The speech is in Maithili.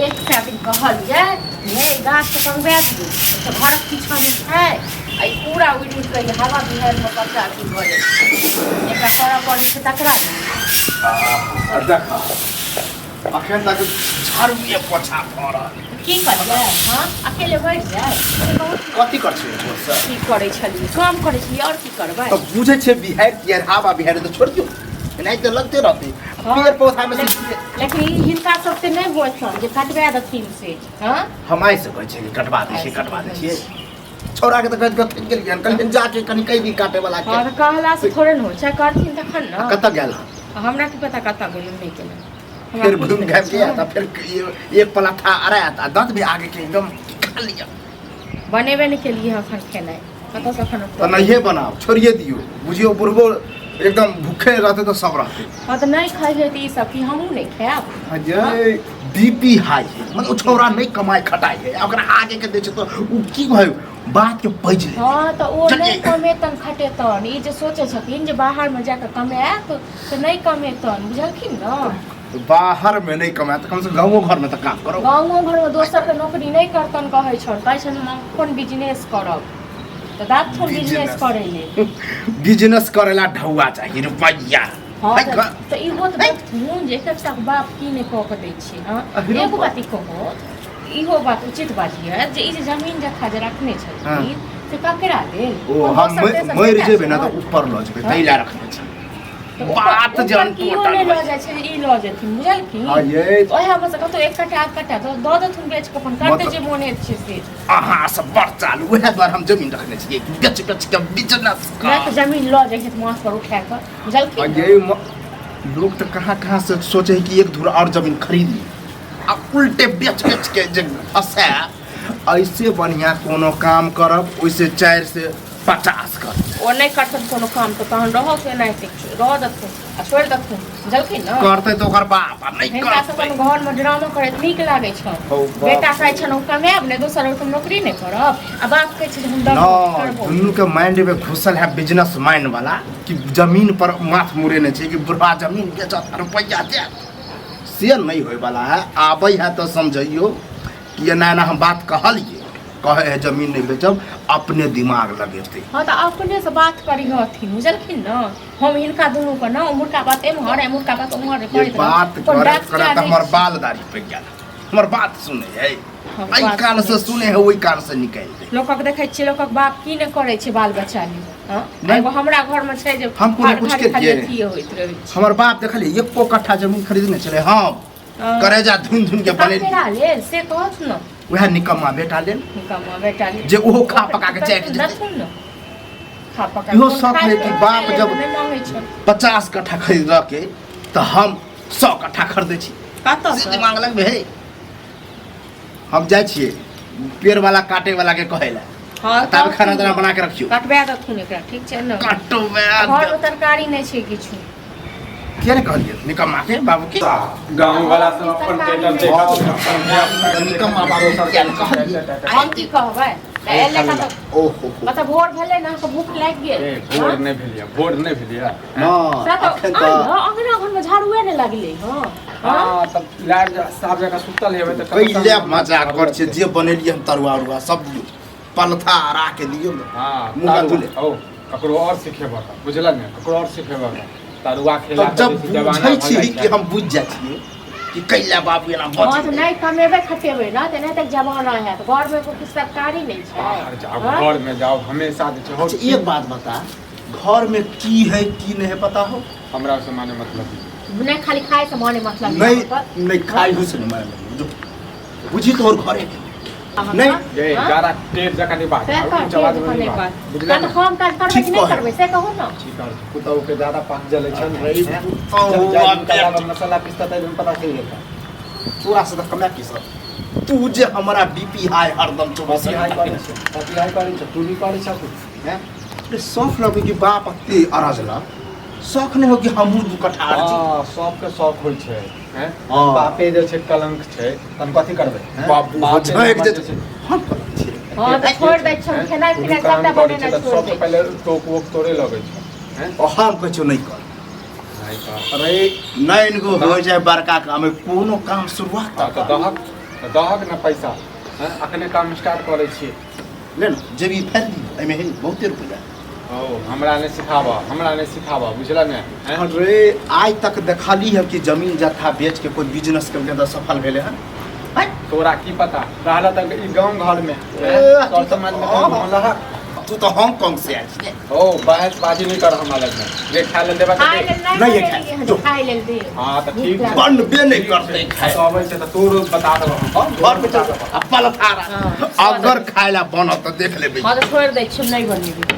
एक दिन कहलिए ये गाछ के कंगबा दियो तो घरक पीछा में है आई पूरा उड़ उड़ के हवा बिहार में कच्चा की भले एकरा करऽ पड़ै छै तकरा देखा अखन तक झाड़ूए पोछा पड़ल की करिए हां अकेले बैठ जाए कथी कर छै की करै छलिए काम करै छलिए और की करबै तो बुझे छै बिहार किया हवा बिहार तो छोड़ दियो नहीं तो लगते रहते पेड़ पौधा में लेकिन हिनका सबसे नहीं होय छ जे कटबा दथिन से हां हमाय से कहै छै कटवा दै छियै छोरा के तो कह के गेल ज्ञान कल जाके कनी कई भी काटे वाला के हां तो कहला से थोड़े न हो छै करथिन तखन न कत गेल हमरा की पता कत गेल नहीं केले फिर घूम घाम के आता फिर एक पलाथा अरे आता दांत भी आगे के एकदम खा लिया बनेबे नहीं के लिए अखन खेनाई कत से अखन तो नहीं बनाओ छोड़िए दियो बुझियो बुढ़बो एकदम भूखे रहते तो सब रहते हां तो नहीं खाइ है तो ई सब की हमहू नहीं खाब अजय बीपी हाई है मतलब छोरा नहीं कमाई खटाई है ओकरा आगे के दे छै तो उ की भयो बात के पज ले हां तो ओ नहीं कमेतन खटेतन ई जे सोचे छथिन जे बाहर में जाके कमाएत तो नहीं कमेतन बुझलखिन न बाहर में नहीं कमाए तो कम से गाँव घर में तो काम करो गाँव घर में दोसर के नौकरी नहीं करतन कहै छन कहै छन हम कोन बिजनेस करब तो दात थोड़ बिजनेस करे ले बिजनेस करेला ढौआ चाहिए रुपया हां तो ई होत मुन जे एक साथ बाप की ने कह के दै छी हां एगो बात कहो इहो बात उचित बात है जे ई जमीन जखा जे रखने छथिन से ककरा देल ओ हम मर जेबे ना तो ऊपर ल जेबे तैला रखने छै बात जान टोटल ले जाय छै ई ल जेथिन बुझल की हां ये ओहे बस कतो एक कटा तो द देथुन बेच के अपन करते जे मोने छै से अहाँ सब बड़ चालू ओहे द्वार हम जमीन रखने छियै बेच के बिजनेस ना तो जमीन ल जाय छै मास पर उठा के बुझल की ये लोग तो कहां से सोचे कि एक धुर और जमीन खरीद ली अब उल्टे बेच के जे फंसा ऐसे बढ़िया कोनो काम करब ओइसे 4 से 50 कर ओ नहीं करतन कोनो काम तो तहन रहो के नहीं रह दथुन आ छोड़ दथुन बुझलखिन न करते तो ओकर बाप नहीं हिनका सब अपन घर में ड्रामा करे नीक लागे छ बेटा कहै छन हम कमाएब ने दोसर तुम नौकरी नहीं करब आ बाप कहै छै हम दम करब दुनू के माइंड में घुसल है बिजनेस माइंड वाला कि जमीन पर माथ मुरे ने छै कि बुढ़वा जमीन बेचत रुपया दे से नहीं होय वाला है आबै है तो समझियो कि ना ना हम बात कहलिए कहे है जमीन नहीं बेचब अपने दिमाग लगेते हां तो अपने से बात करी हथिन बुझलखिन न हम हिनका दुनू के न मुर्का बात एमहर है मुर्का बात ओमहर करैत बात करत हमर बाल दाढ़ी पे गेल हमर बात सुने है आई कान से सुने है ओई कान से निकल दे लोकक देखै छी लोकक बाप की न करे छै बाल बच्चा ले हां एगो हमरा घर में छै जे हम कोनो कुछ के दिए होइत रहे हमर बाप देखलिए एको कट्ठा जमीन खरीदने चले हम करेजा धुन धुन के बने ले से कहत न वह निकम्मा बेटा ले निकम्मा बेटा ले जे ओहो खा पका के चैट दे खा पका इहो शौक है कि बाप जब 50 कट्ठा खरीद के तो हम 100 कट्ठा खरीदे छी कत से दिमाग लगबे है हम जाय छिए पेड़ वाला काटे वाला के कहेला हां तब खाना दाना बना के रखियो कटबा दथुन एकरा ठीक छै न कटबा घर में तरकारी नहीं छै किछु के ने कहलिए निकम्मा के बाबू के गांव वाला सब अपन टेटर देखा निकम्मा बाबू सब क्या कहलिए हम की कहबै एले का तो ओहो मतलब भोर भेले ना तो भूख लाग गेल भोर नहीं भेलिया हां अखन तो अंगना घर में झाड़ूए ने लागले हां हां तब लाड साहब जगह सुतल हेबे त पहिले मजाक कर छै जे बनेलिए हम तरुआ उरुआ सब दियो पलथा आरा के दियो हां मुंगा धुले ओ ककरो और सिखेबा बुझला ने ककरो और सिखेबा तरुआ खेला जब बुझै छी कि हम बुझ जाय छी कि कैला बाबू एना बच हां तो नहीं कमेबे खटेबे ना ते नहीं तक जमाना है तो घर में कुछ सरकारी नहीं छै घर में जाओ हमेशा दे हो एक बात बता घर में की है की नहीं है पता हो हमरा से माने मतलब नहीं खाली खाए से माने मतलब नहीं खाई हो से नहीं माने बुझी तोर घरे नहीं ये गारा टेट जका नहीं बात चला दे नहीं बात बुझला तो हम काज करबे कि नहीं करबे से कहू ना ठीक है पुताऊ के ज्यादा पाक जले छन रही मसाला पिस्ता त पता चल गेल पूरा से कमा की सब तू जे हमारा बीपी हाई हरदम 24 हाई करे छै तू भी करे छ हैं अरे शौक लगे कि बाप अते अराजला शौक नहीं हो कि हमहू दू कट्ठा आर छी शौक के शौक होय छै हैं बापे जे छै कलंक छै तन कथि करबै बाप झैक जे हम छी हां तो छोड़ दे छ खेनाइ पिनाइ सबटा बने ना छोड़ दे पहले टोक वोक तोड़े लगे छै हैं हम कहियो नहीं कर अरे नहीं इनको हो जाए बड़का काम में कोनो काम शुरुआत तो दहक तऽ दहक ने पैसा अखने काम स्टार्ट करै छियै ले ना जेबी फेर दी एहिमे है बहुते रुपया ओ हमरा नहीं सिखाबा बुझल ने अरे आज तक देखली है कि जमीन जत्था बेच के कोई बिजनेस के अंदर सफल भेले हैं तोरा की पता रहला तक ई गांव घर में सर समाज में मोहल्ला तू तो हांगकांग से आयल छी ओ बहस बाजी नहीं कर हमरा लग में जे खा ले देबा खाय के लेल नहीं नहीं है खाय जो। खाय लेल दे हां तो ठीक है बनबे नहीं करते खाए तो अबै से तो तोर बता देबो हम घर पे चल पलथारा हाँ। अगर खाए ला बनत तो देख लेबे हाँ तो छोड़ दे छी नहीं बनेबी